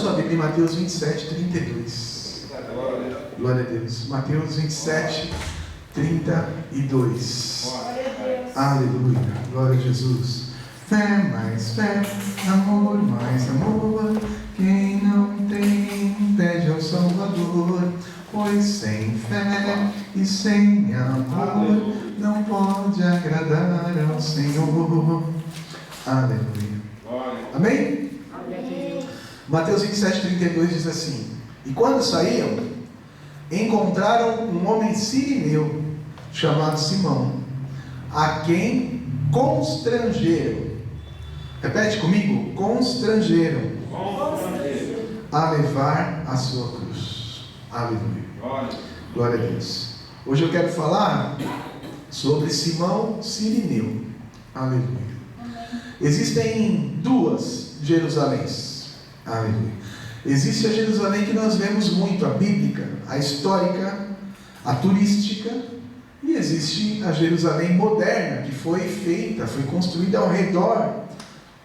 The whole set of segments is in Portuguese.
sua Bíblia em Mateus 27, 32. Glória a Deus. Mateus 27, 32. Aleluia. Glória a Jesus. Fé mais fé, amor mais amor. Quem não tem, pede ao Salvador. Pois sem fé e sem amor não pode agradar ao Senhor. Aleluia. Amém? Mateus 27, 32 diz assim: E quando saíam, encontraram um homem sirineu, chamado Simão, a quem constrangeram. Repete comigo: constrangeram a levar a sua cruz. Aleluia. Glória a Deus. Hoje eu quero falar sobre Simão sirineu. Aleluia. Existem duas Jerusaléns. Aleluia. Existe a Jerusalém que nós vemos muito, a bíblica, a histórica, a turística, e existe a Jerusalém moderna, que foi feita, foi construída ao redor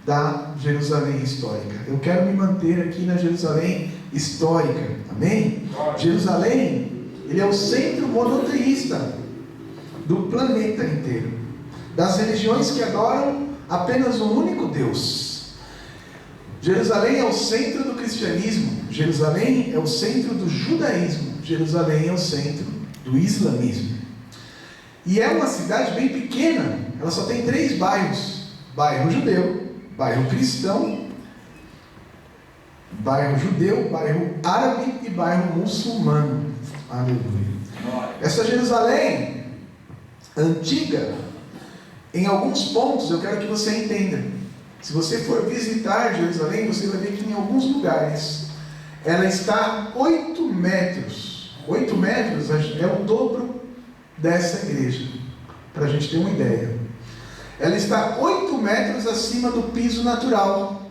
da Jerusalém histórica. Eu quero me manter aqui na Jerusalém histórica. Amém? Jerusalém, ele é o centro monoteísta do planeta inteiro, das religiões que adoram apenas um único Deus. Jerusalém é o centro do cristianismo, Jerusalém é o centro do judaísmo, Jerusalém é o centro do islamismo. E é uma cidade bem pequena, ela só tem 3 bairros: bairro judeu, bairro cristão, bairro judeu, bairro árabe e bairro muçulmano. Aleluia. Essa Jerusalém antiga, em alguns pontos eu quero que você entenda. Se você for visitar Jerusalém, você vai ver que em alguns lugares ela está 8 metros. 8 metros é o dobro dessa igreja, para a gente ter uma ideia. Ela está 8 metros acima do piso natural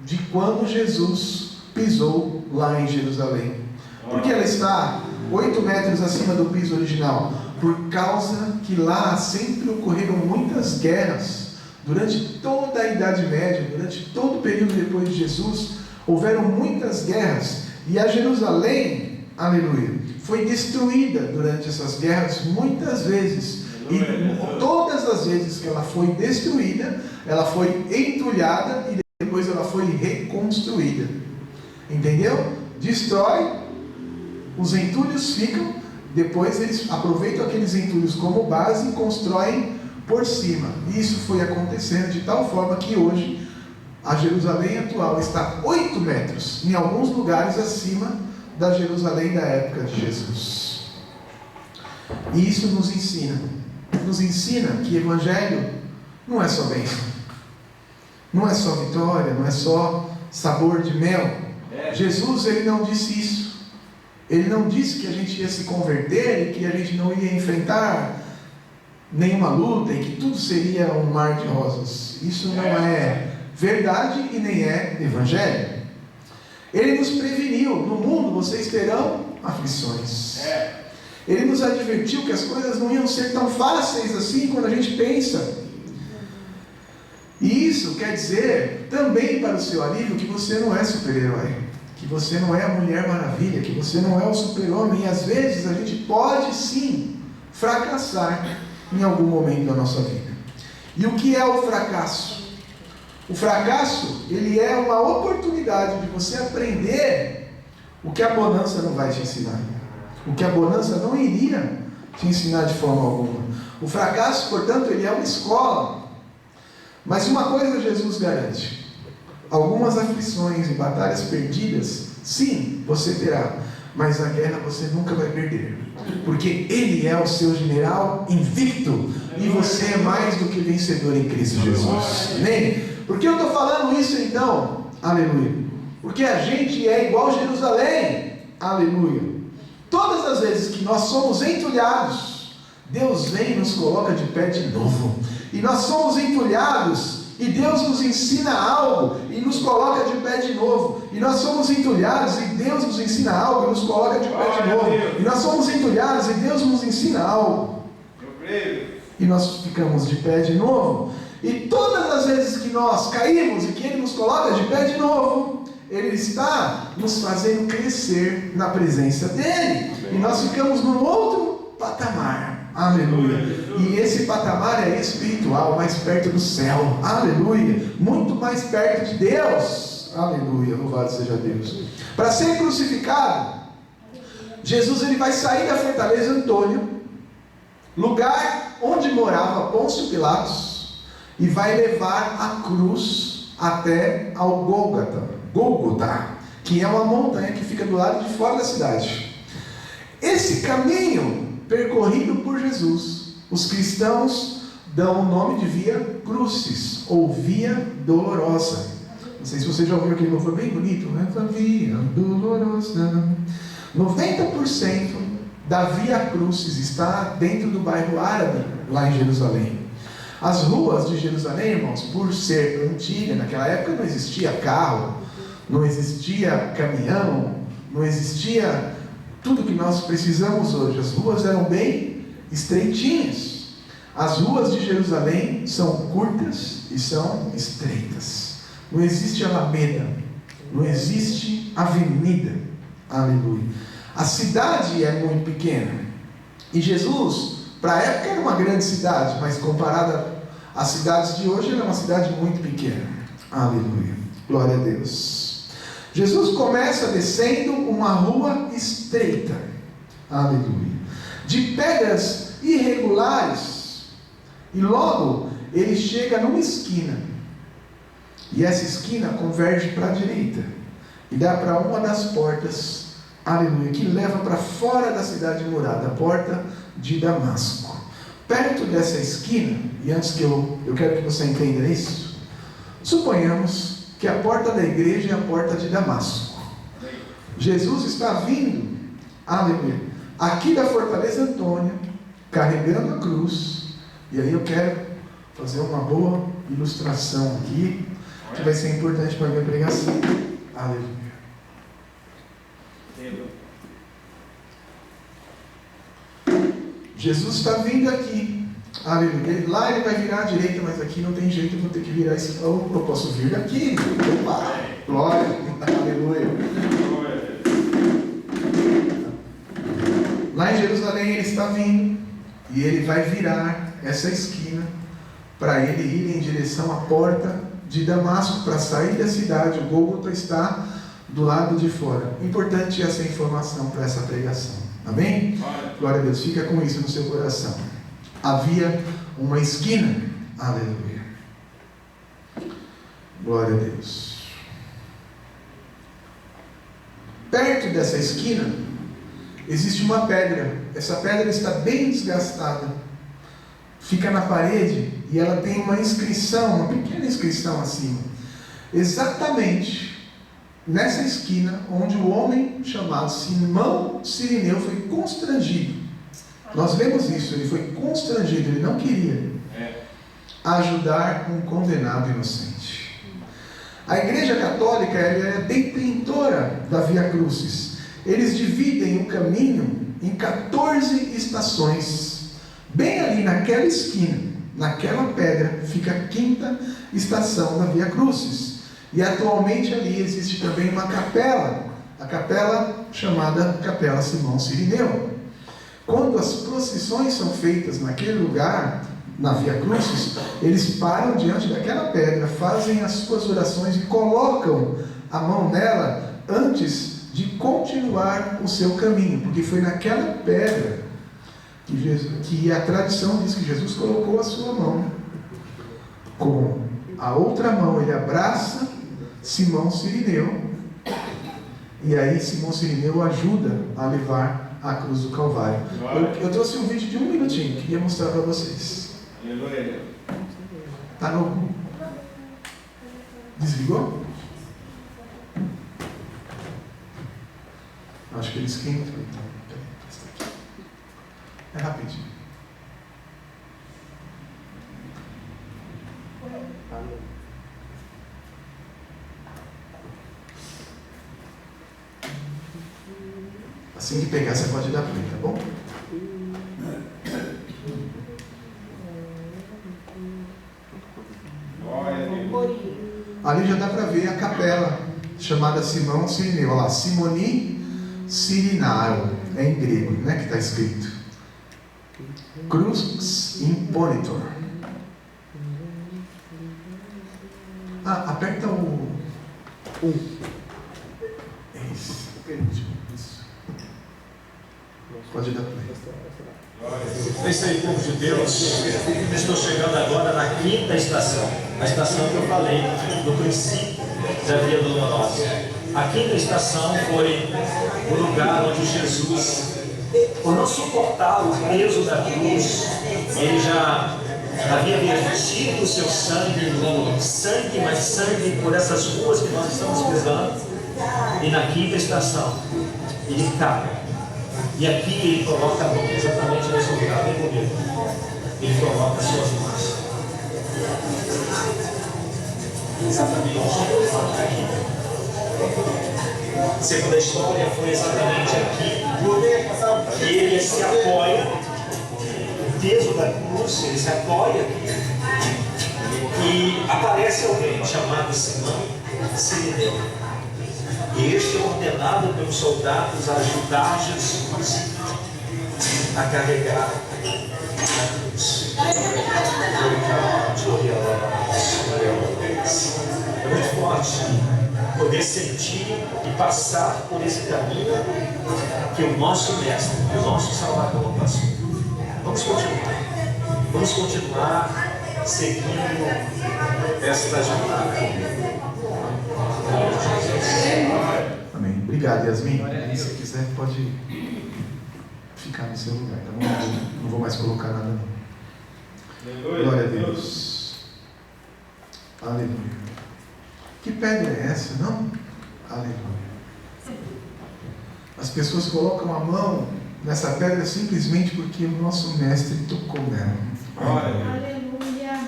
de quando Jesus pisou lá em Jerusalém. Por que ela está 8 metros acima do piso original? Por causa que lá sempre ocorreram muitas guerras. Durante toda a Idade Média, durante todo o período depois de Jesus, houveram muitas guerras. E a Jerusalém, aleluia, foi destruída durante essas guerras muitas vezes. E todas as vezes que ela foi destruída, ela foi entulhada e depois ela foi reconstruída. Entendeu? Destrói, os entulhos ficam, depois eles aproveitam aqueles entulhos como base e constroem por cima. Isso foi acontecendo de tal forma que hoje a Jerusalém atual está 8 metros, em alguns lugares acima da Jerusalém da época de Jesus. E isso nos ensina que evangelho não é só bênção, não é só vitória, não é só sabor de mel. Jesus, ele não disse isso. Ele não disse que a gente ia se converter e que a gente não ia enfrentar nenhuma luta e que tudo seria um mar de rosas. Isso não é verdade e nem é evangelho. Ele nos preveniu: no mundo vocês terão aflições. Ele nos advertiu que as coisas não iam ser tão fáceis assim quando a gente pensa. E isso quer dizer também, para o seu alívio, que você não é super-herói, que você não é a Mulher Maravilha, que você não é o super-homem. E às vezes a gente pode sim fracassar em algum momento da nossa vida. E o que é o fracasso? O fracasso, ele é uma oportunidade de você aprender o que a bonança não vai te ensinar, o que a bonança não iria te ensinar de forma alguma. O fracasso, portanto, ele é uma escola. Mas uma coisa Jesus garante: algumas aflições e batalhas perdidas, sim, você terá, mas a guerra você nunca vai perder, porque Ele é o seu general invicto, e você é mais do que vencedor em Cristo Jesus. Amém? Por que eu estou falando isso então? Aleluia. Porque a gente é igual Jerusalém. Aleluia. Todas as vezes que nós somos entulhados, Deus vem e nos coloca de pé de novo. E nós somos entulhados e Deus nos ensina algo e nos coloca de pé de novo. E nós somos entulhados e Deus nos ensina algo e nos coloca de pé de novo. E nós somos entulhados e Deus nos ensina algo. E nós ficamos de pé de novo. E todas as vezes que nós caímos e que Ele nos coloca de pé de novo, Ele está nos fazendo crescer na presença dEle. E nós ficamos num outro patamar. Aleluia. E esse patamar é espiritual, mais perto do céu. Aleluia. Muito mais perto de Deus. Aleluia. Louvado seja Deus. Para ser crucificado, Jesus ele vai sair da fortaleza Antônio, lugar onde morava Pôncio Pilatos, e vai levar a cruz até ao Gólgota, que é uma montanha que fica do lado de fora da cidade. Esse caminho percorrido por Jesus, os cristãos dão o nome de Via Crucis, ou Via Dolorosa. Não sei se você já ouviu aquele louvor bem bonito, né? Via Dolorosa. 90% da Via Crucis está dentro do bairro árabe, lá em Jerusalém. As ruas de Jerusalém, irmãos, por ser antiga, naquela época não existia carro, não existia caminhão, não existia tudo que nós precisamos hoje. As ruas eram bem estreitinhas. As ruas de Jerusalém são curtas e são estreitas. Não existe alameda, não existe avenida. Aleluia. A cidade é muito pequena. E Jesus, para a época, era uma grande cidade, mas comparada às cidades de hoje, ela é uma cidade muito pequena. Aleluia. Glória a Deus. Jesus começa descendo uma rua estreita. Aleluia. De pedras irregulares. E logo ele chega numa esquina. E essa esquina converge para a direita. E dá para uma das portas, aleluia, que leva para fora da cidade murada, a porta de Damasco. Perto dessa esquina, e antes que eu quero que você entenda isso, suponhamos que a porta da igreja é a porta de Damasco. Jesus está vindo, aleluia, aqui da fortaleza Antônia, carregando a cruz. E aí eu quero fazer uma boa ilustração aqui, que vai ser importante para a minha pregação. Aleluia. Jesus está vindo aqui. Aleluia. Lá ele vai virar à direita, mas aqui não tem jeito, eu vou ter que virar esse. Eu posso vir daqui. Opa! Glória. Aleluia. Lá em Jerusalém ele está vindo. E ele vai virar essa esquina para ele ir em direção à porta de Damasco, para sair da cidade. O Gólgota está do lado de fora. Importante essa informação para essa pregação. Amém? Glória a Deus. Fica com isso no seu coração. Havia uma esquina. Aleluia. Glória a Deus. Perto dessa esquina existe uma pedra. Essa pedra está bem desgastada. Fica na parede e ela tem uma inscrição, uma pequena inscrição acima. Exatamente nessa esquina onde o homem chamado Simão Cirineu foi constrangido. Nós vemos isso, ele foi constrangido, ele não queria ajudar um condenado inocente. A Igreja Católica ela é detentora da Via Crucis. Eles dividem o caminho em 14 estações. Bem ali naquela esquina, naquela pedra, fica a 5ª estação da Via Crucis. E atualmente ali existe também uma capela, a capela chamada Capela Simão Cirineu. Quando as procissões são feitas naquele lugar, na Via Crucis, eles param diante daquela pedra, fazem as suas orações e colocam a mão nela antes de continuar o seu caminho, porque foi naquela pedra que a tradição diz que Jesus colocou a sua mão. Com a outra mão ele abraça Simão Cirineu, e aí Simão Cirineu ajuda a levar a cruz do Calvário. Eu trouxe um vídeo de 1 minutinho, queria mostrar para vocês. Está no... Desligou? Acho que ele esquenta. É rapidinho. Assim que pegar, você pode dar play, tá bom? Ali já dá para ver a capela chamada Simão Sirineu. Olha lá, Simoni Sirinao, é em grego, né, que está escrito. Crux imponitor. Aperta o 1. Isso. Pode dar play. É isso aí, povo de Deus. Estou chegando agora na quinta estação. A estação que eu falei no princípio da Via Dolorosa. A quinta estação foi o lugar onde Jesus, por não suportar o peso da cruz, ele já havia vertido o seu sangue, sangue mais sangue, por essas ruas que nós estamos pisando. E na quinta estação, ele cai. E aqui ele coloca a mão exatamente nesse lugar, vem comigo. Ele coloca as suas mãos. Exatamente aqui. Segundo a história, foi exatamente aqui que ele se apoia, o peso da cruz, ele se apoia aqui. E aparece alguém chamado Simão Sirineu. E este é ordenado pelos soldados a ajudar Jesus a carregar a cruz. É muito forte poder sentir e passar por esse caminho que o nosso Mestre, o nosso Salvador passou. Vamos continuar. Vamos continuar seguindo esta jornada. Amém. Obrigado, Yasmin. Se você quiser, pode ficar no seu lugar, tá bom? Não vou mais colocar nada, não. Glória a Deus. Aleluia. Que pedra é essa, não? Aleluia. As pessoas colocam a mão nessa pedra simplesmente porque o nosso mestre tocou nela. Aleluia.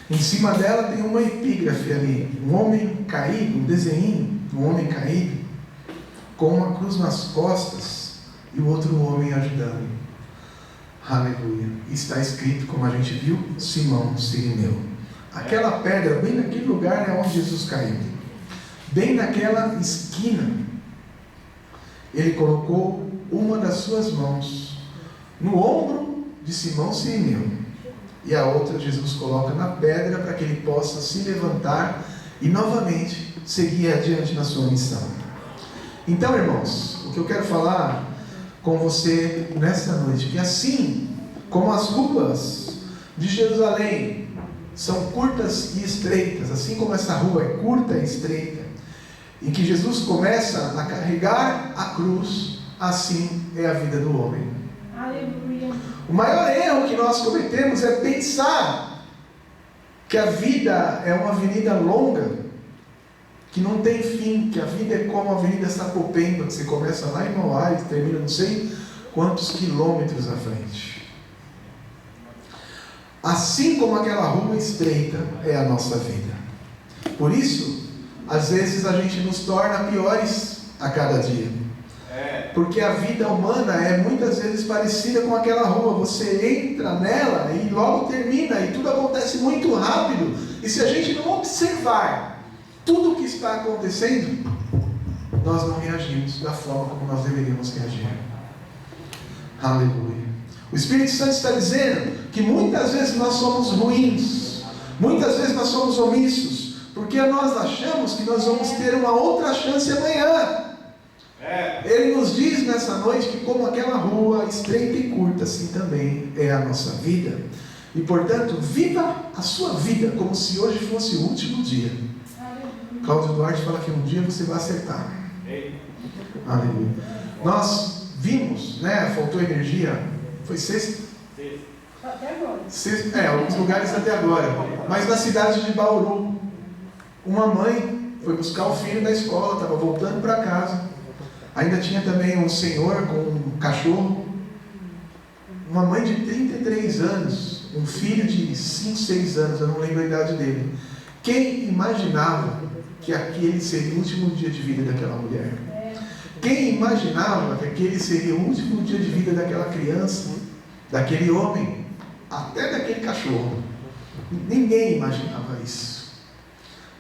Em cima dela tem uma epígrafe ali, um homem caído, um desenho, um homem caído, com uma cruz nas costas e o outro homem ajudando. Aleluia. Está escrito, como a gente viu, Simão Sirineu. Aquela pedra, bem naquele lugar é onde Jesus caiu. Bem naquela esquina, ele colocou uma das suas mãos no ombro de Simão Sirineu. E a outra Jesus coloca na pedra para que ele possa se levantar e novamente seguir adiante na sua missão. Então, irmãos, o que eu quero falar com você nesta noite, que assim como as ruas de Jerusalém são curtas e estreitas, assim como essa rua é curta e estreita, em que Jesus começa a carregar a cruz, assim é a vida do homem. Aleluia. O maior erro que nós cometemos é pensar que a vida é uma avenida longa, que não tem fim, que a vida é como a Avenida Sapopemba, que você começa lá em Mauá e termina não sei quantos quilômetros à frente. Assim como aquela rua estreita é a nossa vida. Por isso, às vezes a gente nos torna piores a cada dia. Porque a vida humana é muitas vezes parecida com aquela rua. Você entra nela e logo termina, e tudo acontece muito rápido. E se a gente não observar tudo o que está acontecendo, nós não reagimos da forma como nós deveríamos reagir. Aleluia. O Espírito Santo está dizendo que muitas vezes nós somos ruins, muitas vezes nós somos omissos, porque nós achamos que nós vamos ter uma outra chance amanhã. Ele nos diz nessa noite que como aquela rua estreita e curta, assim também é a nossa vida. E portanto, viva a sua vida como se hoje fosse o último dia. Cláudio Duarte fala que um dia você vai acertar. Aleluia. Nós vimos, né? Faltou energia. Foi sexta? Até agora. Sexta, alguns lugares até agora. Mas na cidade de Bauru, uma mãe foi buscar o filho da escola, estava voltando para casa. Ainda tinha também um senhor com um cachorro. Uma mãe de 33 anos, um filho de 5, 6 anos, eu não lembro a idade dele. Quem imaginava que aquele seria o último dia de vida daquela mulher? Quem imaginava que aquele seria o último dia de vida daquela criança, daquele homem, até daquele cachorro? Ninguém imaginava isso.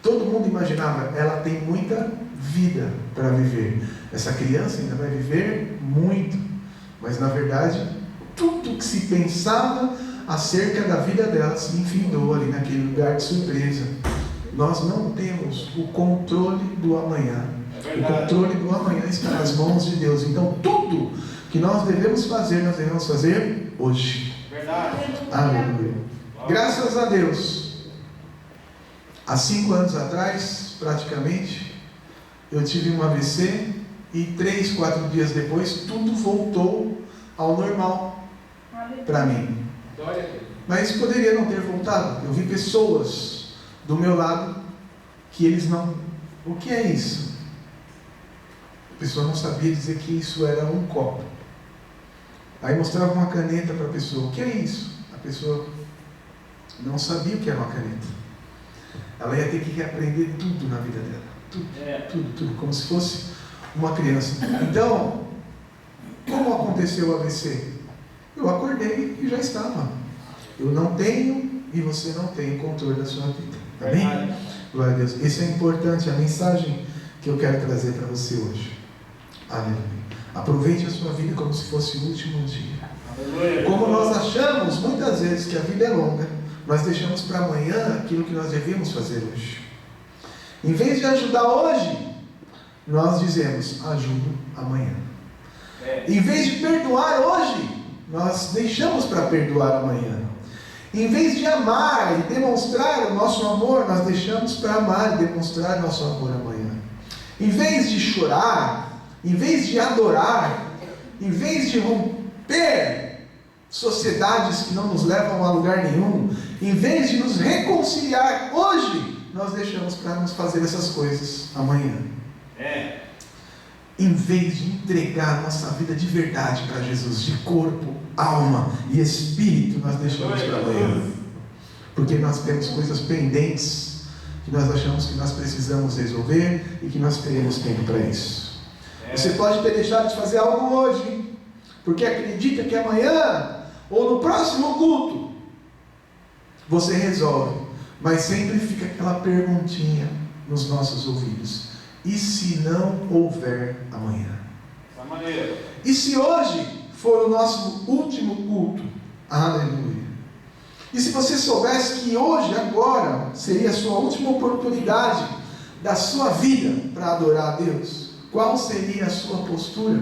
Todo mundo imaginava, ela tem muita vida para viver. Essa criança ainda vai viver muito, mas na verdade, tudo que se pensava acerca da vida dela se enfindou ali naquele lugar de surpresa. Nós não temos o controle do amanhã. O controle do amanhã está nas mãos de Deus. Então, tudo que nós devemos fazer hoje. Verdade. Aleluia. Graças a Deus, há 5 anos atrás, praticamente, eu tive um AVC e 3, 4 dias depois, tudo voltou ao normal para mim. Mas poderia não ter voltado. Eu vi pessoas do meu lado que eles não... O que é isso? A pessoa não sabia dizer que isso era um copo. Aí mostrava uma caneta para a pessoa. O que é isso? A pessoa não sabia o que era uma caneta. Ela ia ter que aprender tudo na vida dela. Tudo. Como se fosse uma criança. Então, como aconteceu o AVC? Eu acordei e já estava. Eu não tenho e você não tem controle da sua vida. Amém? Glória a Deus. Isso é importante, a mensagem que eu quero trazer para você hoje. Aleluia. Aproveite a sua vida como se fosse o último dia. Como nós achamos muitas vezes que a vida é longa, nós deixamos para amanhã aquilo que nós devemos fazer hoje. Em vez de ajudar hoje, nós dizemos, ajudo amanhã. Em vez de perdoar hoje, nós deixamos para perdoar amanhã. Em vez de amar e demonstrar o nosso amor, nós deixamos para amar e demonstrar nosso amor amanhã. Em vez de chorar, em vez de adorar, em vez de romper sociedades que não nos levam a lugar nenhum, em vez de nos reconciliar hoje, nós deixamos para nos fazer essas coisas amanhã. Em vez de entregar nossa vida de verdade para Jesus, de corpo, alma e espírito, nós deixamos para amanhã. Porque nós temos coisas pendentes que nós achamos que nós precisamos resolver e que nós teremos tempo para isso. Você pode ter deixado de fazer algo hoje, porque acredita que amanhã ou no próximo culto você resolve, mas sempre fica aquela perguntinha nos nossos ouvidos: e se não houver amanhã? E se hoje for o nosso último culto? Aleluia. E se você soubesse que hoje, agora, seria a sua última oportunidade da sua vida para adorar a Deus, qual seria a sua postura?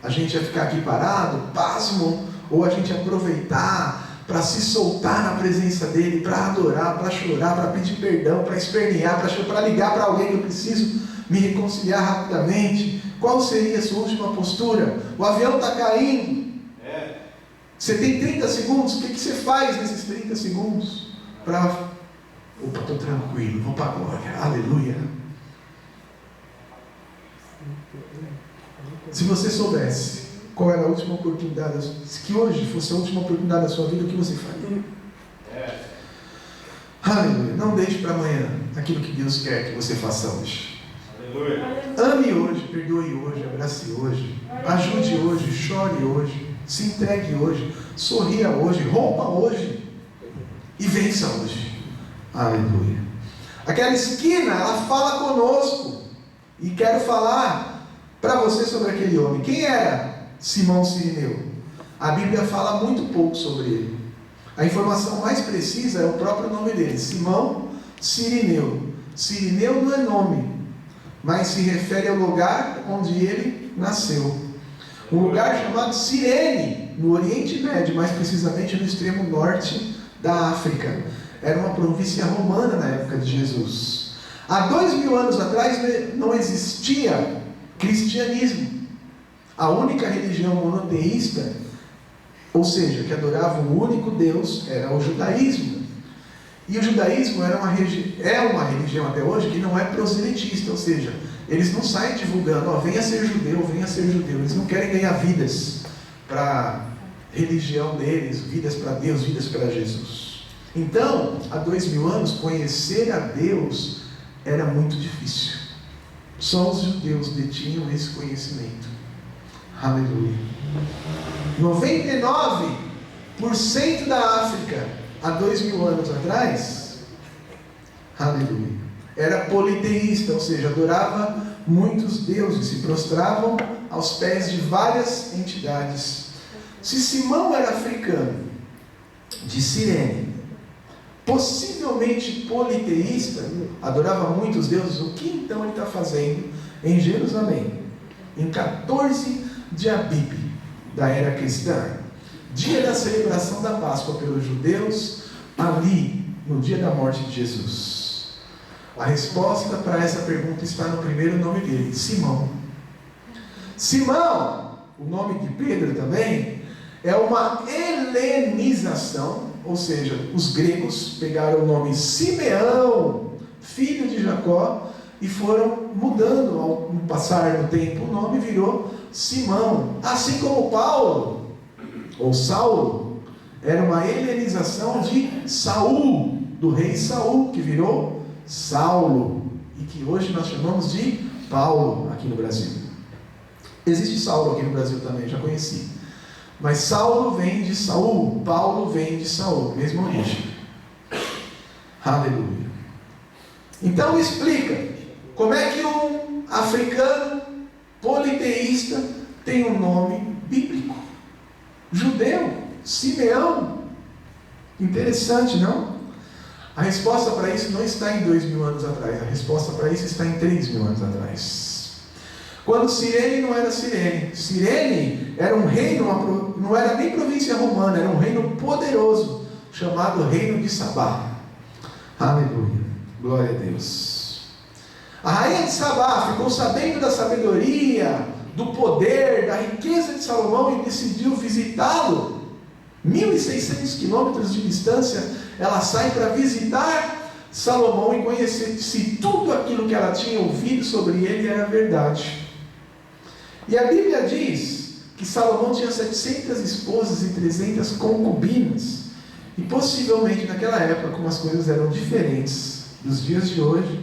A gente ia ficar aqui parado, pasmo, ou a gente ia aproveitar para se soltar na presença dele, para adorar, para chorar, para pedir perdão, para espernear, para ligar para alguém que eu preciso me reconciliar rapidamente? Qual seria a sua última postura? O avião está caindo. Você tem 30 segundos, o que você faz nesses 30 segundos? Opa, estou tranquilo, vou para a glória, aleluia. Se você soubesse qual era a última oportunidade, que hoje fosse a última oportunidade da sua vida, o que você faria? Aleluia. Não deixe para amanhã aquilo que Deus quer que você faça hoje. Aleluia. Ame hoje, perdoe hoje, abrace hoje, ajude hoje, chore hoje, se entregue hoje, sorria hoje, rompa hoje e vença hoje. Aleluia. Aquela esquina, ela fala conosco, e quero falar para você sobre aquele homem. Quem era Simão Cirineu? A Bíblia fala muito pouco sobre ele. A informação mais precisa é o próprio nome dele, Simão Cirineu. Cirineu não é nome, mas se refere ao lugar onde ele nasceu. Um lugar chamado Cirene, no Oriente Médio, mais precisamente no extremo norte da África. Era uma província romana na época de Jesus. Há 2000 anos atrás não existia cristianismo. A única religião monoteísta, ou seja, que adorava um único Deus, era o judaísmo. E o judaísmo é uma religião até hoje que não é proselitista, ou seja, eles não saem divulgando, venha ser judeu, venha ser judeu. Eles não querem ganhar vidas para a religião deles, vidas para Deus, vidas para Jesus. Então, há 2000 anos, conhecer a Deus era muito difícil. Só os judeus detinham esse conhecimento. Aleluia. 99% da África, há 2000 anos atrás, aleluia, era politeísta, ou seja, adorava muitos deuses, se prostravam aos pés de várias entidades. Se Simão era africano, de Cirene, possivelmente politeísta, adorava muitos deuses, o que então ele está fazendo em Jerusalém, em 14 de Abib, da era cristã, dia da celebração da Páscoa pelos judeus, ali, no dia da morte de Jesus? A resposta para essa pergunta está no primeiro nome dele, Simão. Simão, o nome de Pedro também, é uma helenização, ou seja, os gregos pegaram o nome Simeão, filho de Jacó, e foram mudando ao passar do tempo, o nome virou Simão. Assim como Paulo, ou Saulo, era uma helenização de Saul, do rei Saul, que virou Saulo, e que hoje nós chamamos de Paulo aqui no Brasil. Existe Saulo aqui no Brasil também, já conheci. Mas Saulo vem de Saul, Paulo vem de Saul, mesma origem. Aleluia. Então explica, como é que um africano politeísta tem um nome bíblico? Judeu, Simeão. Interessante, não? A resposta para isso não está em 2000 anos atrás, a resposta para isso está em 3000 anos atrás. Quando Cirene não era Cirene. Cirene era um reino, não era nem província romana, era um reino poderoso, chamado Reino de Sabá. Aleluia, glória a Deus. A rainha de Sabá ficou sabendo da sabedoria, do poder, da riqueza de Salomão e decidiu visitá-lo. 1.600 quilômetros de distância, ela sai para visitar Salomão e conhecer se tudo aquilo que ela tinha ouvido sobre ele era verdade. E a Bíblia diz que Salomão tinha 700 esposas e 300 concubinas. E possivelmente naquela época, como as coisas eram diferentes dos dias de hoje,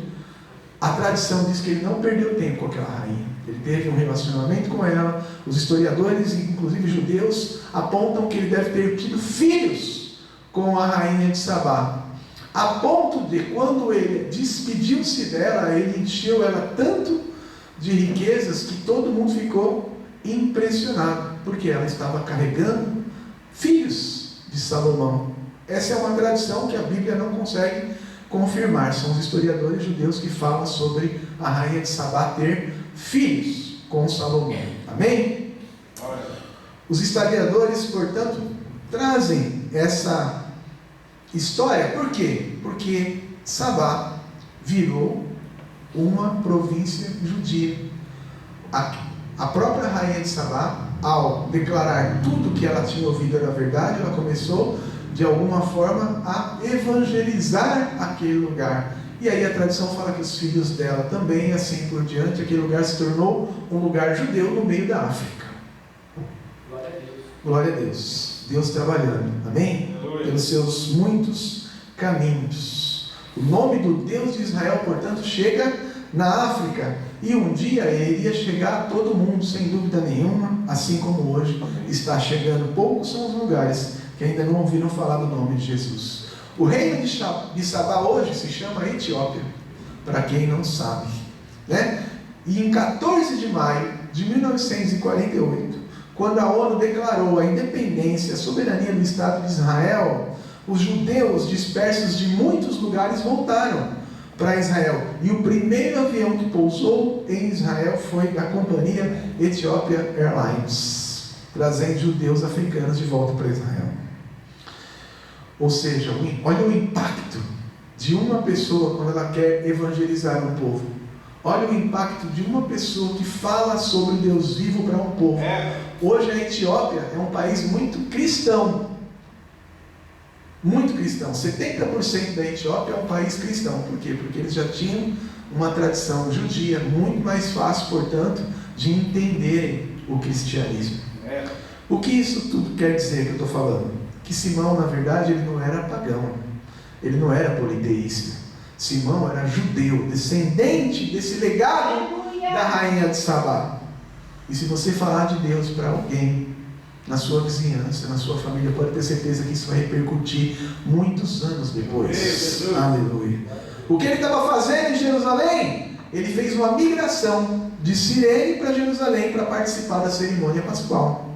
a tradição diz que ele não perdeu tempo com aquela rainha. Ele teve um relacionamento com ela. Os historiadores, inclusive judeus, apontam que ele deve ter tido filhos com a rainha de Sabá. A ponto de, quando ele despediu-se dela, ele encheu ela tanto de riquezas que todo mundo ficou impressionado, porque ela estava carregando filhos de Salomão. Essa é uma tradição que a Bíblia não consegue confirmar. São os historiadores judeus que falam sobre a rainha de Sabá ter filhos com Salomão. Amém? Os historiadores, portanto, trazem essa história. Por quê? Porque Sabá virou uma província judia. A própria rainha de Sabá, ao declarar tudo que ela tinha ouvido era verdade, ela começou de alguma forma a evangelizar aquele lugar. E aí a tradição fala que os filhos dela também, assim por diante, aquele lugar se tornou um lugar judeu no meio da África. Glória a Deus. Glória a Deus. Deus trabalhando, amém? Pelos seus muitos caminhos. O nome do Deus de Israel, portanto, chega na África, e um dia ele iria chegar a todo mundo, sem dúvida nenhuma, assim como hoje está chegando. Poucos são os lugares que ainda não ouviram falar do nome de Jesus. O reino de Sabá hoje se chama Etiópia, para quem não sabe, né? E em 14 de maio de 1948, quando a ONU declarou a independência, a soberania do Estado de Israel, os judeus dispersos de muitos lugares voltaram para Israel. E o primeiro avião que pousou em Israel foi da companhia Ethiopia Airlines, trazendo judeus africanos de volta para Israel. Ou seja, olha o impacto de uma pessoa quando ela quer evangelizar um povo. Olha o impacto de uma pessoa que fala sobre Deus vivo para um povo. Hoje a Etiópia é um país muito cristão. Muito cristão. 70% da Etiópia é um país cristão. Por quê? Porque eles já tinham uma tradição judia muito mais fácil, portanto, de entenderem o cristianismo. O que isso tudo quer dizer que eu estou falando? Que Simão, na verdade, ele não era pagão. Ele não era politeísta. Simão era judeu, descendente desse legado da rainha de Sabá. E se você falar de Deus para alguém, na sua vizinhança, na sua família. Pode ter certeza que isso vai repercutir muitos anos depois. Aleluia. O que ele estava fazendo em Jerusalém? Ele fez uma migração de Cirene para Jerusalém para participar da cerimônia pascual,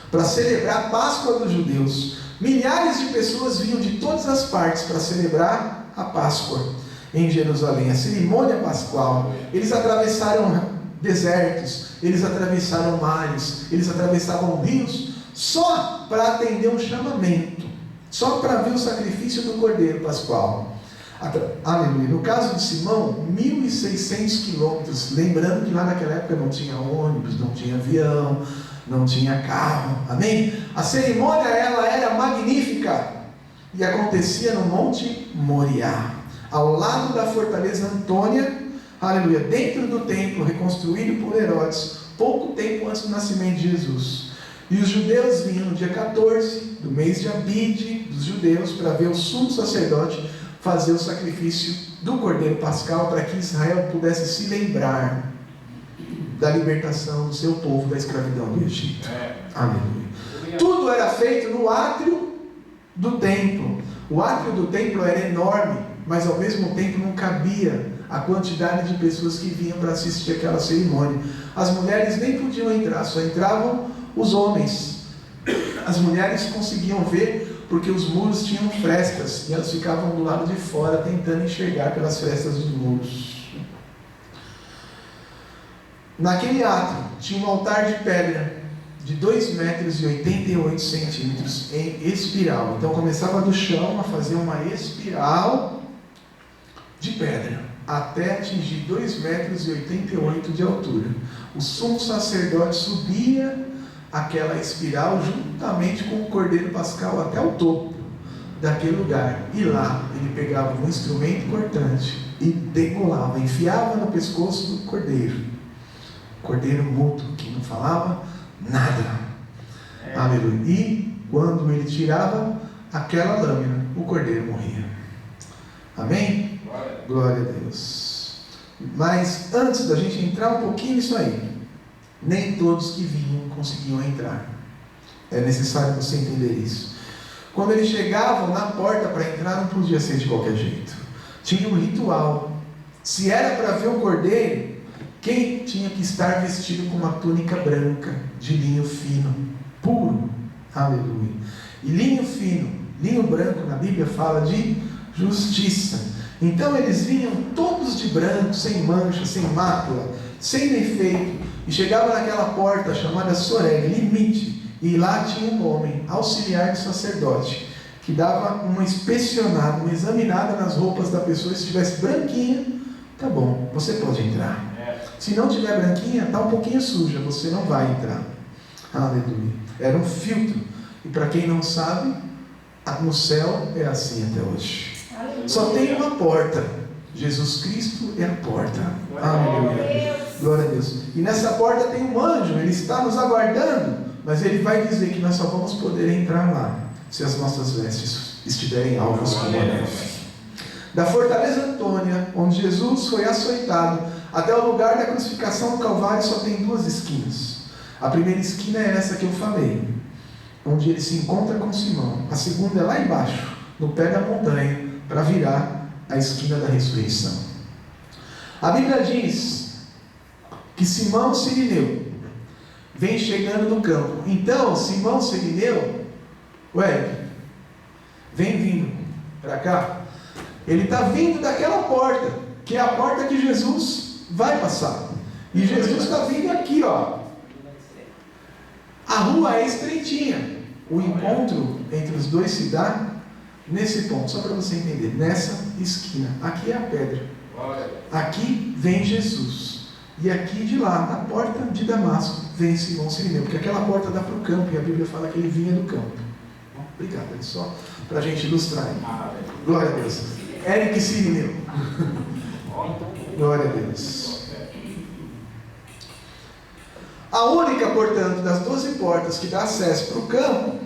para celebrar a Páscoa dos judeus. Milhares de pessoas vinham de todas as partes para celebrar a Páscoa em Jerusalém, a cerimônia pascual. Eles atravessaram desertos, eles atravessaram mares, eles atravessavam rios, só para atender um chamamento, só para ver o sacrifício do Cordeiro Pascual. Aleluia. No caso de Simão, 1.600 quilômetros. Lembrando que lá naquela época não tinha ônibus, não tinha avião, não tinha carro. Amém? A cerimônia, ela era magnífica e acontecia no Monte Moriá, ao lado da fortaleza Antônia. Aleluia. Dentro do templo reconstruído por Herodes, pouco tempo antes do nascimento de Jesus. E os judeus vinham no dia 14 do mês de Abide dos judeus para ver o sumo sacerdote fazer o sacrifício do Cordeiro Pascal, para que Israel pudesse se lembrar da libertação do seu povo da escravidão do Egito. Aleluia. Tudo era feito no átrio do templo. O átrio do templo era enorme, mas ao mesmo tempo não cabia a quantidade de pessoas que vinham para assistir aquela cerimônia. As mulheres nem podiam entrar, só entravam os homens. As mulheres conseguiam ver porque os muros tinham frestas e elas ficavam do lado de fora tentando enxergar pelas frestas dos muros. Naquele átrio tinha um altar de pedra de 2,88 metros em espiral. Então começava do chão a fazer uma espiral de pedra até atingir 2,88 metros de altura. O sumo sacerdote subia aquela espiral juntamente com o Cordeiro Pascal até o topo daquele lugar. E lá ele pegava um instrumento cortante e degolava, enfiava no pescoço do cordeiro. Cordeiro mudo, que não falava nada. Aleluia. E quando ele tirava aquela lâmina, o cordeiro morria. Amém? Glória a Deus. Mas antes da gente entrar um pouquinho nisso aí, nem todos que vinham conseguiam entrar. É necessário você entender isso. Quando eles chegavam na porta para entrar, não podia ser de qualquer jeito. Tinha um ritual. Se era para ver o cordeiro, quem tinha que estar vestido com uma túnica branca, de linho fino, puro. Aleluia. E linho fino, linho branco na Bíblia fala de justiça. Então eles vinham todos de branco, sem mancha, sem mácula, sem defeito. E chegava naquela porta chamada Soreg, limite, e lá tinha um homem, auxiliar do sacerdote, que dava uma inspecionada, uma examinada nas roupas da pessoa. Se estivesse branquinha, tá bom, você pode entrar. Se não tiver branquinha, tá um pouquinho suja, você não vai entrar. Aleluia. Era um filtro. E para quem não sabe, no céu é assim até hoje. Só tem uma porta. Jesus Cristo é a porta. Aleluia. Glória a Deus. E nessa porta tem um anjo, ele está nos aguardando, mas ele vai dizer que nós só vamos poder entrar lá se as nossas vestes estiverem alvas como a neve. Da fortaleza Antônia, onde Jesus foi açoitado, até o lugar da crucificação do Calvário só tem duas esquinas. A primeira esquina é essa que eu falei, onde ele se encontra com Simão. A segunda é lá embaixo, no pé da montanha, para virar a esquina da ressurreição. A Bíblia diz que Simão Cirineu vem chegando no campo. Então, Simão Cirineu, vem vindo para cá. Ele está vindo daquela porta, que é a porta que Jesus vai passar. E Jesus está vindo aqui, ó. A rua é estreitinha. O encontro entre os dois se dá nesse ponto, só para você entender, nessa esquina. Aqui é a pedra. Aqui vem Jesus. E aqui de lá, na porta de Damasco, vem Simão Cirineu, porque aquela porta dá para o campo, e a Bíblia fala que ele vinha do campo. Obrigado, é só para a gente ilustrar. Glória a Deus. Eric Cirineu. Glória a Deus. A única, portanto, das 12 portas que dá acesso para o campo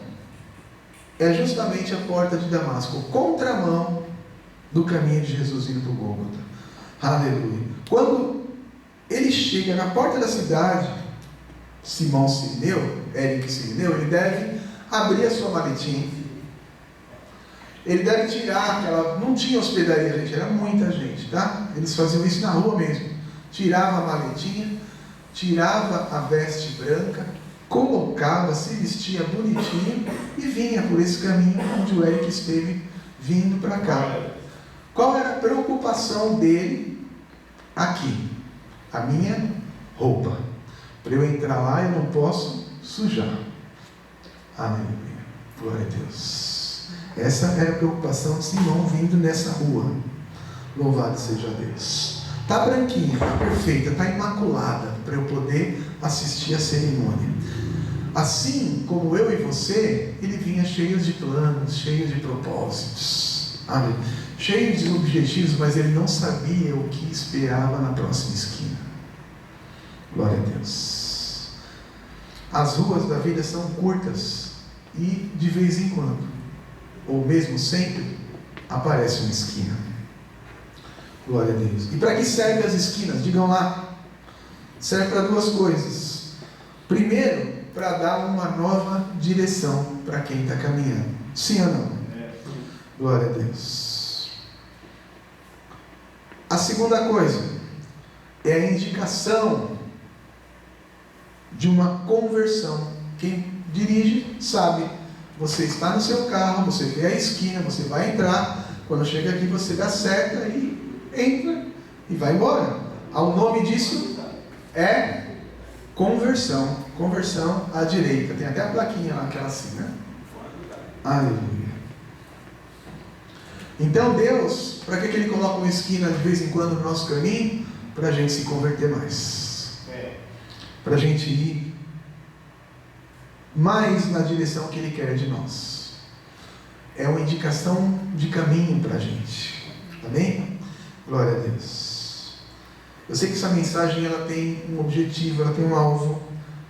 é justamente a porta de Damasco, contramão do caminho de Jesus indo para o Gólgota. Aleluia. Quando ele chega na porta da cidade, Simão Sirineu, Eric Sirineu, ele deve abrir a sua maletinha. Ele deve tirar aquela... Não tinha hospedaria, gente, era muita gente, tá? Eles faziam isso na rua mesmo. Tirava a maletinha, tirava a veste branca, colocava, se vestia bonitinho e vinha por esse caminho onde o Eric esteve vindo para cá. Qual era a preocupação dele aqui? A minha roupa. Para eu entrar lá, eu não posso sujar. Aleluia. Glória a Deus. Essa era a preocupação de Simão vindo nessa rua. Louvado seja Deus. Está branquinha, está perfeita, está imaculada para eu poder assistir a cerimônia. Assim como eu e você, ele vinha cheio de planos, cheio de propósitos. Amém. Cheio de objetivos, mas ele não sabia o que esperava na próxima esquina. Glória a Deus. As ruas da vida são curtas e de vez em quando, ou mesmo sempre, aparece uma esquina. Glória a Deus. E para que servem as esquinas? Digam lá. Serve para duas coisas. Primeiro, para dar uma nova direção para quem está caminhando. Sim ou não? Glória a Deus. A segunda coisa é a indicação de uma conversão. Quem dirige sabe. Você está no seu carro, você vê a esquina, você vai entrar. Quando chega aqui, você dá seta e entra e vai embora. O nome disso é conversão. Conversão à direita. Tem até a plaquinha lá, aquela assim, né? Aleluia. Então Deus, para que Ele coloca uma esquina de vez em quando no nosso caminho? Para a gente se converter mais. Para a gente ir mais na direção que Ele quer de nós. É uma indicação de caminho para a gente. Amém? Glória a Deus. Eu sei que essa mensagem ela tem um objetivo, ela tem um alvo.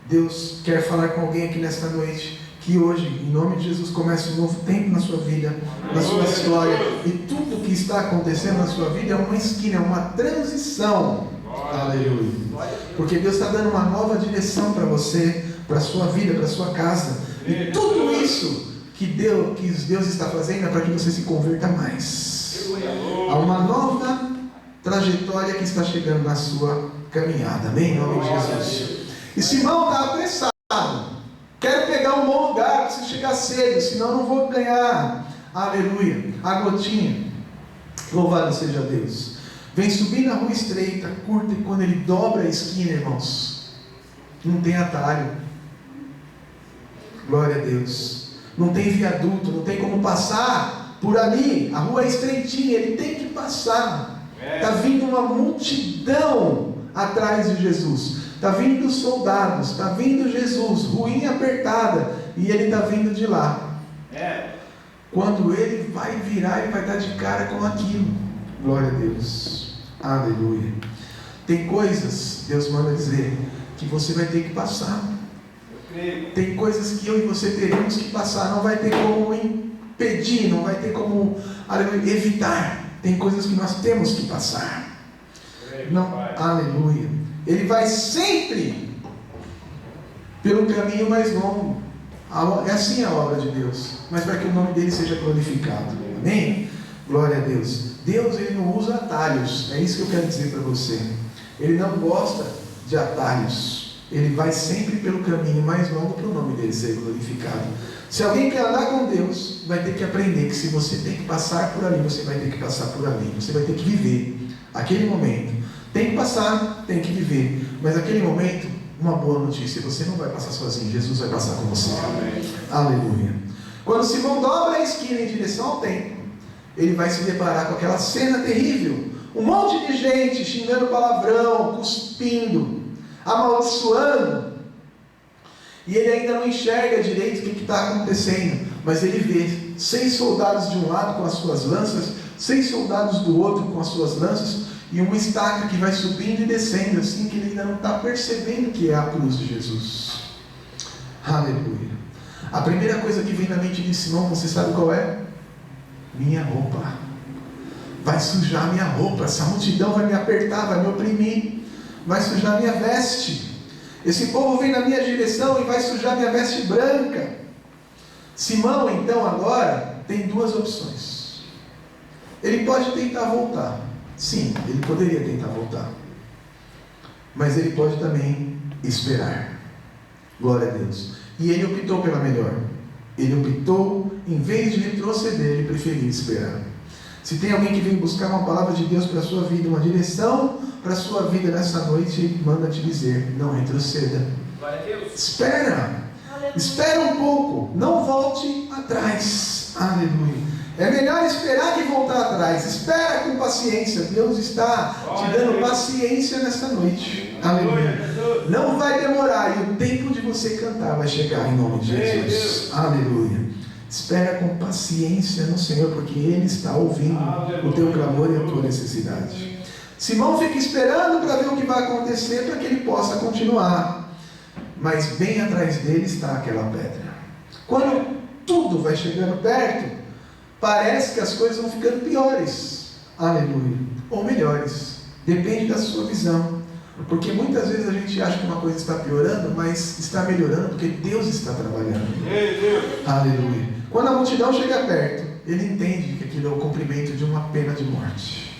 Deus quer falar com alguém aqui nesta noite. Que hoje, em nome de Jesus, comece um novo tempo na sua vida, na sua história. E tudo que está acontecendo na sua vida é uma esquina, é uma transição. Aleluia. Porque Deus está dando uma nova direção para você, para a sua vida, para a sua casa. E tudo isso que Deus está fazendo é para que você se converta mais. Há uma nova trajetória que está chegando na sua caminhada. Amém? Em nome de Jesus. E Simão está apressado. Quero pegar um bom lugar, preciso chegar cedo, senão não vou ganhar. Aleluia. A gotinha. Louvado seja Deus. Vem subir na rua estreita, curta, e quando ele dobra a esquina, irmãos, não tem atalho. Glória a Deus. Não tem viaduto, não tem como passar por ali. A rua é estreitinha, ele tem que passar. Está vindo uma multidão atrás de Jesus. Está vindo os soldados, está vindo Jesus, ruinha apertada, e ele está vindo de lá. Quando ele vai virar, ele vai dar de cara com aquilo. Glória a Deus. Aleluia. Tem coisas, Deus manda dizer, que você vai ter que passar. Tem coisas que eu e você teremos que passar. Não vai ter como impedir, não vai ter como evitar. Tem coisas que nós temos que passar. Não, aleluia. Ele vai sempre pelo caminho mais longo. É assim a obra de Deus. Mas para que o nome dele seja glorificado. Amém? Glória a Deus. Deus ele não usa atalhos. É isso que eu quero dizer para você. Ele não gosta de atalhos. Ele vai sempre pelo caminho mais longo para o nome dele ser glorificado. Se alguém quer andar com Deus, vai ter que aprender que se você tem que passar por ali, você vai ter que passar por ali. Você vai ter que viver aquele momento. Tem que passar, tem que viver. Mas aquele momento, uma boa notícia, você não vai passar sozinho, Jesus vai passar com você. Amém. Aleluia. Quando Simão dobra a esquina em direção ao templo, ele vai se deparar com aquela cena terrível. Um monte de gente xingando palavrão, cuspindo, amaldiçoando. E ele ainda não enxerga direito o que está acontecendo. Mas ele vê 6 soldados de um lado com as suas lanças, 6 soldados do outro com as suas lanças, e uma estaca que vai subindo e descendo, assim que ele ainda não está percebendo que é a cruz de Jesus. Aleluia. A primeira coisa que vem na mente de Simão, você sabe qual é? Minha roupa. Vai sujar minha roupa. Essa multidão vai me apertar, vai me oprimir, vai sujar minha veste. Esse povo vem na minha direção e vai sujar minha veste branca. Simão, então, agora, tem duas opções. Ele pode tentar voltar. Sim, ele poderia tentar voltar. Mas ele pode também esperar. Glória a Deus. E ele optou pela melhor. Ele optou, em vez de retroceder, ele preferiu esperar. Se tem alguém que vem buscar uma palavra de Deus para a sua vida, uma direção para a sua vida nessa noite, ele manda te dizer: não retroceda. Glória a Deus. Espera. Espera um pouco. Não volte atrás. Aleluia. É melhor esperar que voltar atrás. Espera com paciência. Deus está te dando paciência nessa noite. Aleluia. Não vai demorar. E o tempo de você cantar vai chegar em nome de Jesus. Aleluia. Espera com paciência no Senhor, porque Ele está ouvindo o teu clamor e a tua necessidade. Simão fica esperando para ver o que vai acontecer, para que ele possa continuar. Mas bem atrás dele está aquela pedra. Quando tudo vai chegando perto, parece que as coisas vão ficando piores. Aleluia. Ou melhores. Depende da sua visão. Porque muitas vezes a gente acha que uma coisa está piorando, mas está melhorando porque Deus está trabalhando. Aleluia. Quando a multidão chega perto, ele entende que aquilo é o cumprimento de uma pena de morte.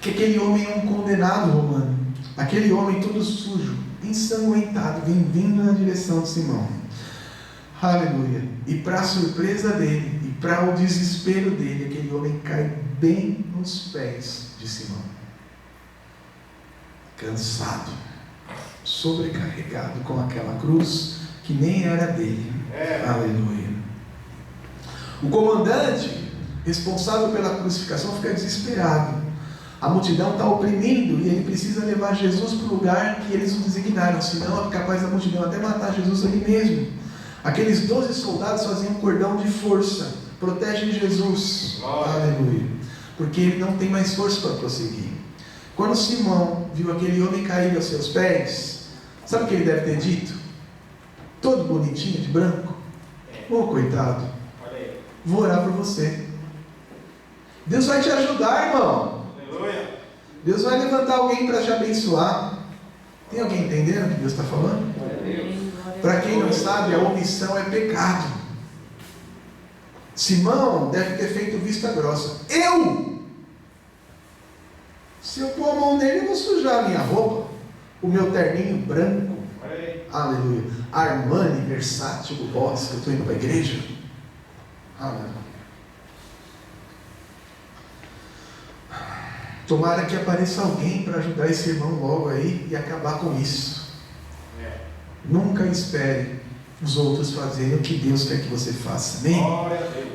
Que aquele homem é um condenado romano. Aquele homem todo sujo, ensanguentado, vem vindo na direção de Simão. Aleluia. E para a surpresa dele, e para o desespero dele, aquele homem cai bem nos pés de Simão. Cansado, sobrecarregado com aquela cruz que nem era dele. Aleluia. O comandante responsável pela crucificação fica desesperado. A multidão está oprimindo e ele precisa levar Jesus para o lugar que eles o designaram, senão é capaz da multidão até matar Jesus ali mesmo. Aqueles 12 soldados faziam um cordão de força, protegem Jesus. Aleluia. Porque ele não tem mais força para prosseguir. Quando Simão viu aquele homem cair aos seus pés, sabe o que ele deve ter dito? Todo bonitinho, de branco. Oh, coitado. Vou orar por você. Deus vai te ajudar, irmão. Deus vai levantar alguém para te abençoar. Tem alguém entendendo o que Deus está falando? Para quem não sabe, a omissão é pecado. Simão deve ter feito vista grossa. Se eu pôr a mão nele, eu vou sujar a minha roupa. O meu terninho branco. Aleluia. Armani, Versace, o Boss, que eu estou indo para a igreja. Aleluia. Tomara que apareça alguém para ajudar esse irmão logo aí e acabar com isso. Nunca espere os outros fazerem o que Deus quer que você faça. Amém?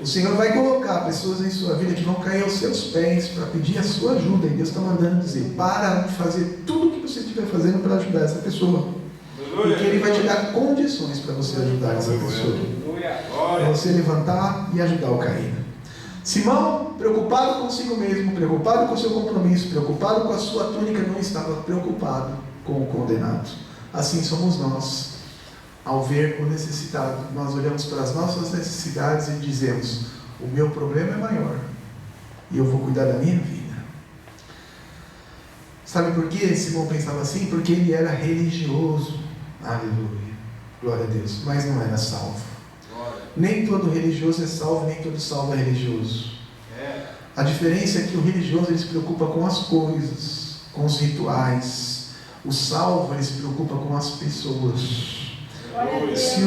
O Senhor vai colocar pessoas em sua vida que vão cair aos seus pés para pedir a sua ajuda. E Deus está mandando dizer: para de fazer tudo o que você estiver fazendo para ajudar essa pessoa. Porque Ele vai te dar condições para você ajudar essa pessoa. Para você levantar e ajudar o caído. Simão, preocupado consigo mesmo, preocupado com o seu compromisso, preocupado com a sua túnica, não estava preocupado com o condenado. Assim somos nós. Ao ver o necessitado, nós olhamos para as nossas necessidades e dizemos: o meu problema é maior e eu vou cuidar da minha vida. Sabe por que Simão pensava assim? Porque ele era religioso. Aleluia. Glória a Deus. Mas não era salvo. Nem todo religioso é salvo, nem todo salvo é religioso. A diferença é que o religioso ele se preocupa com as coisas, com os rituais. O salvo ele se preocupa com as pessoas. Se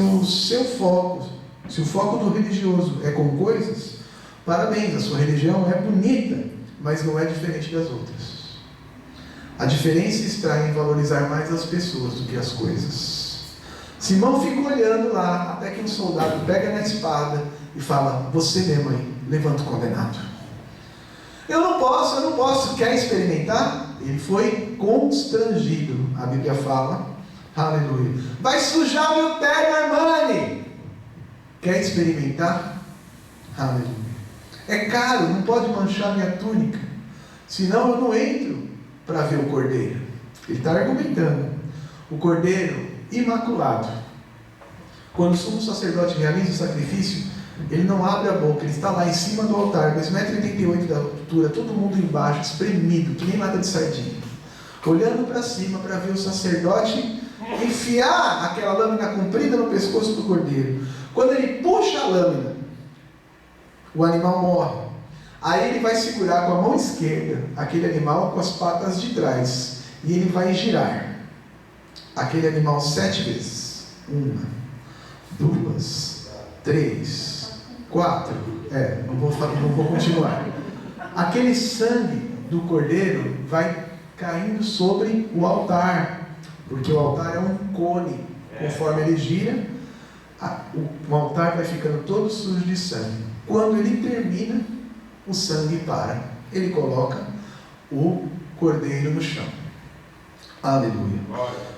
o foco do religioso é com coisas, parabéns, a sua religião é bonita, mas não é diferente das outras. A diferença está em valorizar mais as pessoas do que as coisas. Simão fica olhando lá, até que um soldado pega na espada e fala: você mesmo aí, levanta o condenado. Eu não posso, quer experimentar? Ele foi constrangido, a Bíblia fala. Aleluia. Vai sujar meu terno, Armani. Quer experimentar? Aleluia. É caro, não pode manchar minha túnica, senão eu não entro para ver o cordeiro. Ele está argumentando. O cordeiro imaculado. Quando o sumo sacerdote realiza o sacrifício, ele não abre a boca, ele está lá em cima do altar, 2,88 m de altura, todo mundo embaixo, espremido, que nem lata de sardinha, olhando para cima para ver o sacerdote enfiar aquela lâmina comprida no pescoço do cordeiro. Quando ele puxa a lâmina, o animal morre. Aí ele vai segurar com a mão esquerda aquele animal com as patas de trás. E ele vai girar aquele animal 7 vezes. 1, 2, 3, 4. Não vou continuar. Aquele sangue do cordeiro vai caindo sobre o altar, porque o altar é um cone. Conforme ele gira, o altar vai ficando todo sujo de sangue. Quando ele termina, o sangue para. Ele coloca o cordeiro no chão. Aleluia.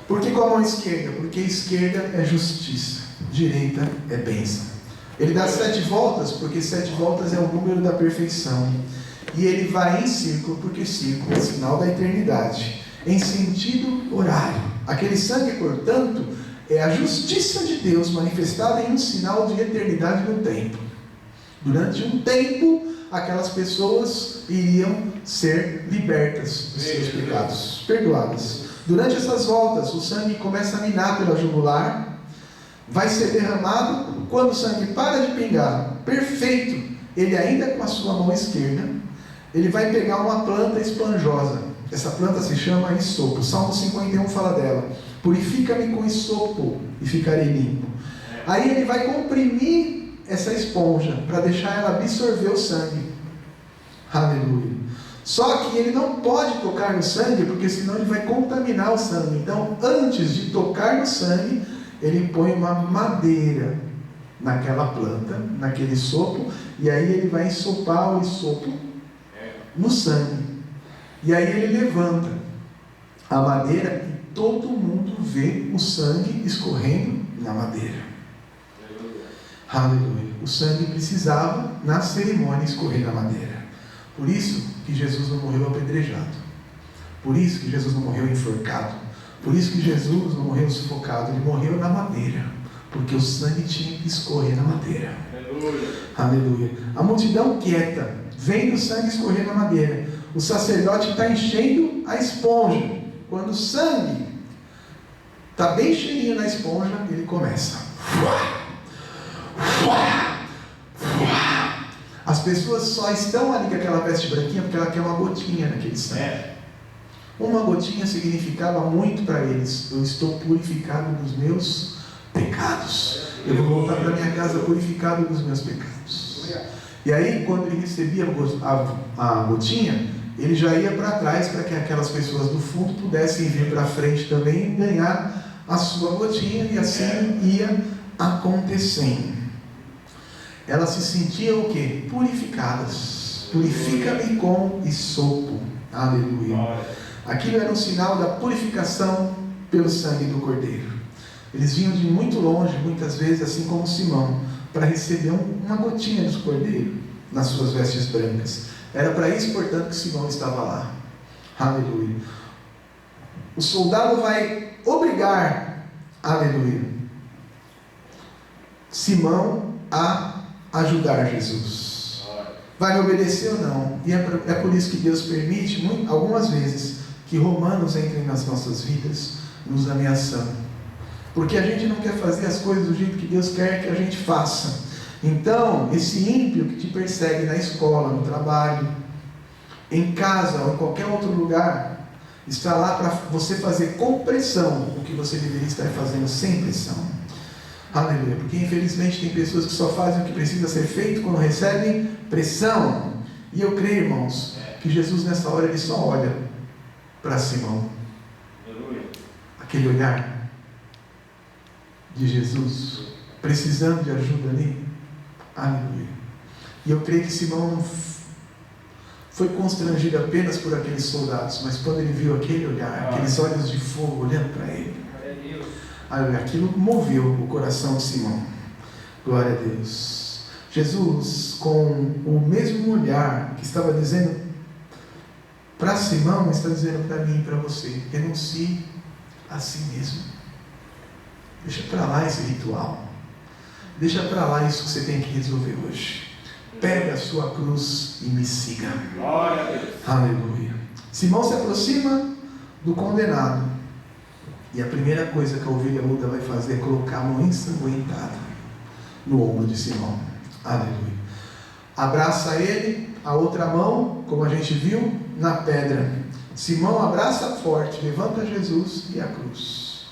Por que com a mão esquerda? Porque a esquerda é justiça, direita é bênção. Ele dá 7 voltas, porque 7 voltas é o número da perfeição. E ele vai em círculo, porque círculo é sinal da eternidade, em sentido horário. Aquele sangue, portanto, é a justiça de Deus manifestada em um sinal de eternidade no tempo. Durante um tempo, aquelas pessoas iriam ser libertas dos seus pecados, perdoadas. Durante essas voltas, o sangue começa a minar pela jugular, vai ser derramado. Quando o sangue para de pingar, perfeito, ele ainda com a sua mão esquerda, ele vai pegar uma planta esponjosa. Essa planta se chama isopo. O Salmo 51 fala dela. Purifica-me com isopo e ficarei limpo. Aí ele vai comprimir essa esponja para deixar ela absorver o sangue. Aleluia. Só que ele não pode tocar no sangue, porque senão ele vai contaminar o sangue. Então, antes de tocar no sangue, ele põe uma madeira naquela planta, naquele isopo, e aí ele vai ensopar o isopo no sangue. E aí ele levanta a madeira e todo mundo vê o sangue escorrendo na madeira. Aleluia. O sangue precisava, na cerimônia, escorrer na madeira. Por isso que Jesus não morreu apedrejado. Por isso que Jesus não morreu enforcado. Por isso que Jesus não morreu sufocado. Ele morreu na madeira, porque o sangue tinha que escorrer na madeira. Aleluia. Aleluia. A multidão quieta, vendo o sangue escorrer na madeira. O sacerdote está enchendo a esponja. Quando o sangue está bem cheinho na esponja, ele começa. As pessoas só estão ali com aquela veste branquinha porque ela quer uma gotinha naquele sangue. Uma gotinha significava muito para eles. Eu estou purificado dos meus pecados. Eu vou voltar para minha casa purificado dos meus pecados. E aí, quando ele recebia a gotinha, ele já ia para trás para que aquelas pessoas do fundo pudessem vir para frente também e ganhar a sua gotinha, e assim ia acontecendo. Elas se sentiam o quê? Purificadas. Purifica-me com isopo. Aleluia. Aquilo era um sinal da purificação pelo sangue do Cordeiro. Eles vinham de muito longe, muitas vezes, assim como Simão, para receber uma gotinha do Cordeiro nas suas vestes brancas. Era para isso, portanto, que Simão estava lá. Aleluia. O soldado vai obrigar, aleluia, Simão a ajudar Jesus. Vai me obedecer ou não? E é por isso que Deus permite, algumas vezes, que romanos entrem nas nossas vidas, nos ameaçando. Porque a gente não quer fazer as coisas do jeito que Deus quer que a gente faça. Então, esse ímpio que te persegue na escola, no trabalho, em casa ou em qualquer outro lugar, está lá para você fazer com pressão o que você deveria estar fazendo sem pressão. Aleluia. Porque infelizmente tem pessoas que só fazem o que precisa ser feito quando recebem pressão. E eu creio, irmãos, que Jesus nessa hora ele só olha para Simão. Aleluia. Aquele olhar de Jesus, precisando de ajuda ali. Aleluia. E eu creio que Simão não foi constrangido apenas por aqueles soldados, mas quando ele viu aquele olhar, aqueles olhos de fogo olhando para ele, aleluia, aquilo moveu o coração de Simão. Glória a Deus. Jesus, com o mesmo olhar que estava dizendo para Simão, está dizendo para mim e para você: renuncie a si mesmo. Deixa para lá esse ritual. Deixa para lá isso que você tem que resolver hoje. Pega a sua cruz e me siga. Glória a Deus. Aleluia. Simão se aproxima do condenado. E a primeira coisa que a ovelha muda vai fazer é colocar a mão ensanguentada no ombro de Simão. Aleluia. Abraça ele, a outra mão, como a gente viu, na pedra. Simão abraça forte, levanta Jesus e a cruz.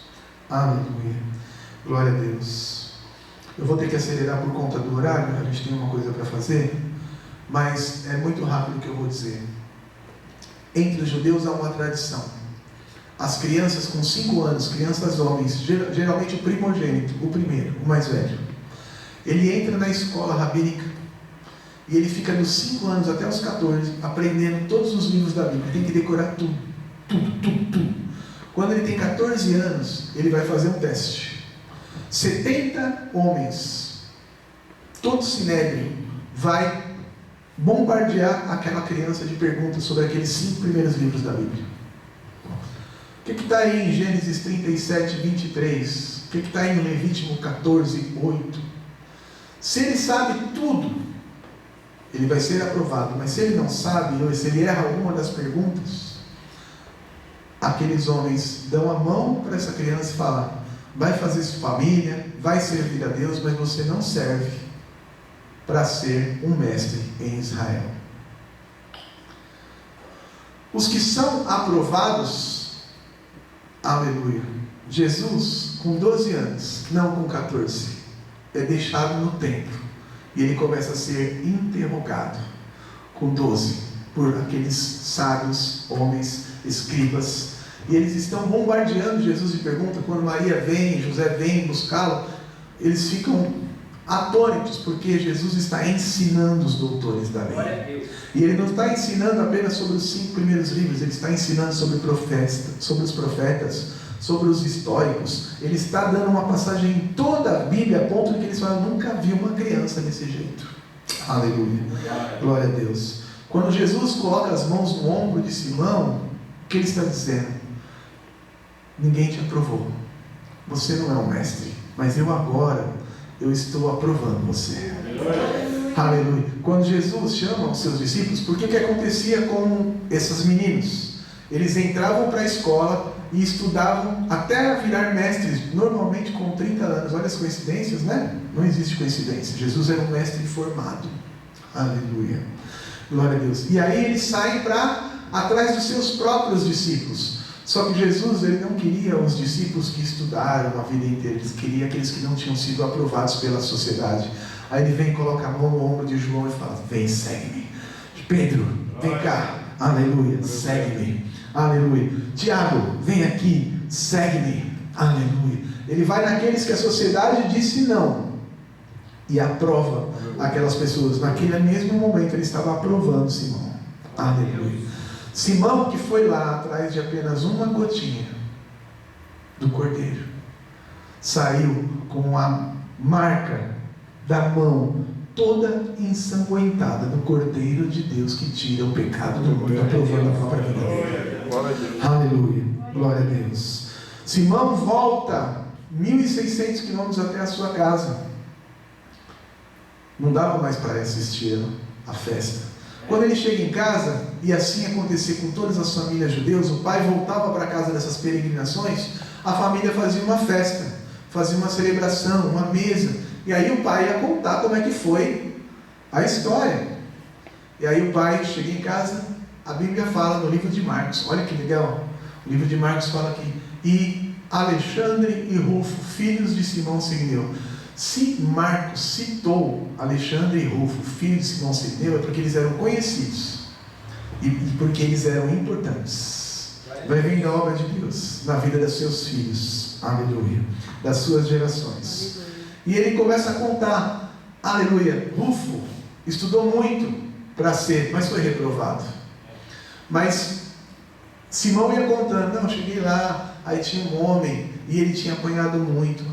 Aleluia. Glória a Deus. Eu vou ter que acelerar por conta do horário, a gente tem uma coisa para fazer, mas é muito rápido o que eu vou dizer. Entre os judeus há uma tradição. As crianças com 5 anos, crianças homens, geralmente o primogênito, o primeiro, o mais velho, ele entra na escola rabínica e ele fica dos 5 anos até os 14 aprendendo todos os livros da Bíblia. Tem que decorar tudo. Quando ele tem 14 anos, ele vai fazer um teste. 70 homens, todo sinédrio, vai bombardear aquela criança de perguntas sobre aqueles 5 primeiros livros da Bíblia. O que está aí em Gênesis 37, 23? O que está aí em Levítico 14, 8? Se ele sabe tudo, ele vai ser aprovado. Mas se ele não sabe, ou se ele erra alguma das perguntas, aqueles homens dão a mão para essa criança e falam: vai fazer sua família, vai servir a Deus, mas você não serve para ser um mestre em Israel. Os que são aprovados, aleluia, Jesus, com 12 anos, não com 14, é deixado no templo e ele começa a ser interrogado com 12 por aqueles sábios, homens, escribas, e eles estão bombardeando Jesus de perguntas. Quando Maria vem, José vem buscá-lo, eles ficam atônitos, porque Jesus está ensinando os doutores da lei. E ele não está ensinando apenas sobre os 5 primeiros livros, ele está ensinando sobre os profetas, sobre os históricos. Ele está dando uma passagem em toda a Bíblia, a ponto de que eles falam: nunca vi uma criança desse jeito. Aleluia. Glória a Deus. Quando Jesus coloca as mãos no ombro de Simão, o que ele está dizendo? Ninguém te aprovou. Você não é um mestre, mas eu estou aprovando você. Aleluia. Quando Jesus chama os seus discípulos, por que acontecia com esses meninos? Eles entravam para a escola e estudavam até virar mestres, normalmente com 30 anos. Olha as coincidências, né? Não existe coincidência. Jesus era um mestre formado. Aleluia. Glória a Deus. E aí eles saem atrás dos seus próprios discípulos. Só que Jesus, ele não queria os discípulos que estudaram a vida inteira. Ele queria aqueles que não tinham sido aprovados pela sociedade. Aí ele vem, coloca a mão no ombro de João e fala: vem, segue-me. Pedro, vem cá. Aleluia, segue-me. Aleluia. Tiago, vem aqui, segue-me. Aleluia. Ele vai naqueles que a sociedade disse não e aprova aquelas pessoas. Naquele mesmo momento ele estava aprovando Simão. Aleluia. Simão, que foi lá atrás de apenas uma gotinha do cordeiro, saiu com a marca da mão toda ensanguentada do Cordeiro de Deus que tira o pecado do mundo, aprovando a própria vida dele. Aleluia, glória a Deus. Simão volta 1.600 quilômetros até a sua casa. Não dava mais para assistir a festa. Quando ele chega em casa, e assim acontecia com todas as famílias judeus, o pai voltava para casa dessas peregrinações, a família fazia uma festa, fazia uma celebração, uma mesa, e aí o pai ia contar como é que foi a história. E aí o pai chega em casa, a Bíblia fala no livro de Marcos, olha que legal, o livro de Marcos fala aqui: e Alexandre e Rufo, filhos de Simão Cirineu. Se Marcos citou Alexandre e Rufo, filhos de Simão Cirineu, é porque eles eram conhecidos e porque eles eram importantes. Vai vendo a obra de Deus na vida dos seus filhos, aleluia, das suas gerações. E ele começa a contar, aleluia, Rufo estudou muito para ser, mas foi reprovado. Mas Simão ia contando: não, cheguei lá, aí tinha um homem, e ele tinha apanhado muito,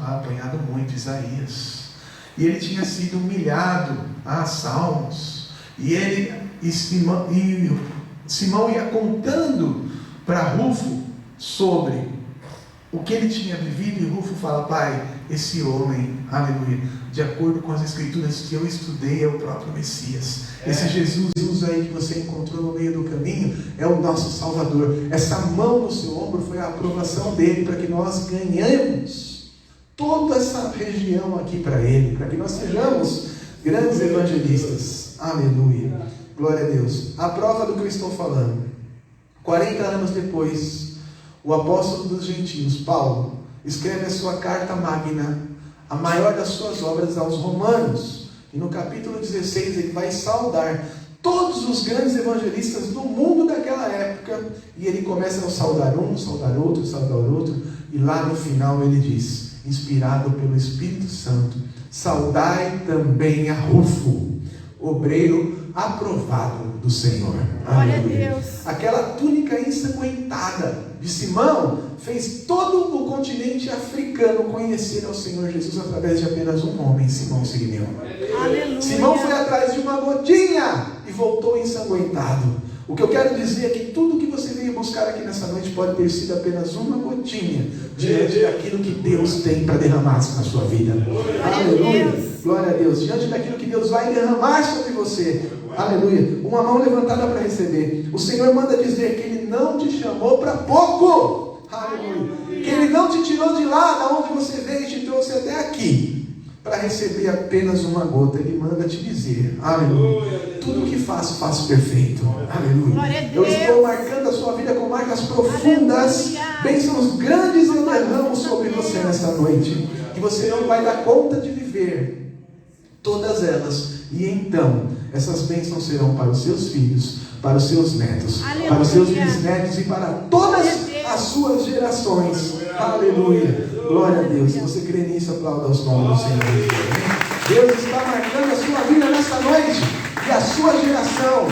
Isaías, e ele tinha sido humilhado, Salmos, e Simão ia contando para Rufo sobre o que ele tinha vivido, e Rufo fala: pai, esse homem, aleluia, de acordo com as escrituras que eu estudei, é o próprio Messias. Esse Jesus aí que você encontrou no meio do caminho é o nosso Salvador. Essa mão no seu ombro foi a aprovação dele para que nós ganhemos toda essa região aqui para ele, para que nós sejamos grandes evangelistas. Aleluia, glória a Deus. A prova do que eu estou falando: 40 anos depois, o apóstolo dos gentios, Paulo, escreve a sua carta magna, a maior das suas obras, aos Romanos. E no capítulo 16 ele vai saudar todos os grandes evangelistas do mundo daquela época. E ele começa a saudar um, saudar outro, saudar outro. E lá no final ele diz, inspirado pelo Espírito Santo: saudai também a Rufo, obreiro aprovado do Senhor. Glória a Deus. Aquela túnica ensanguentada de Simão fez todo o continente africano conhecer ao Senhor Jesus através de apenas um homem, Simão Sirineu. Aleluia. Simão foi atrás de uma gotinha e voltou ensanguentado. O que eu quero dizer é que tudo que você veio buscar aqui nessa noite pode ter sido apenas uma gotinha diante daquilo que Deus tem para derramar na sua vida. Aleluia. Glória a Deus. Diante daquilo que Deus vai derramar sobre você. Aleluia. Uma mão levantada para receber. O Senhor manda dizer que Ele não te chamou para pouco. Aleluia. Que Ele não te tirou de lá, da onde você veio, e te trouxe até aqui para receber apenas uma gota. Ele manda te dizer: aleluia, tudo que faço, faço perfeito. Aleluia. Eu estou marcando a sua vida com marcas profundas. Bênçãos grandes eu derramo sobre você nesta noite, que você não vai dar conta de viver todas elas. E então essas bênçãos serão para os seus filhos, para os seus netos, aleluia, para os seus bisnetos e para todas as suas gerações. Aleluia, glória a Deus. Se você crê nisso, aplauda os nomes do Senhor. Deus está marcando a sua vida nessa noite, e a sua geração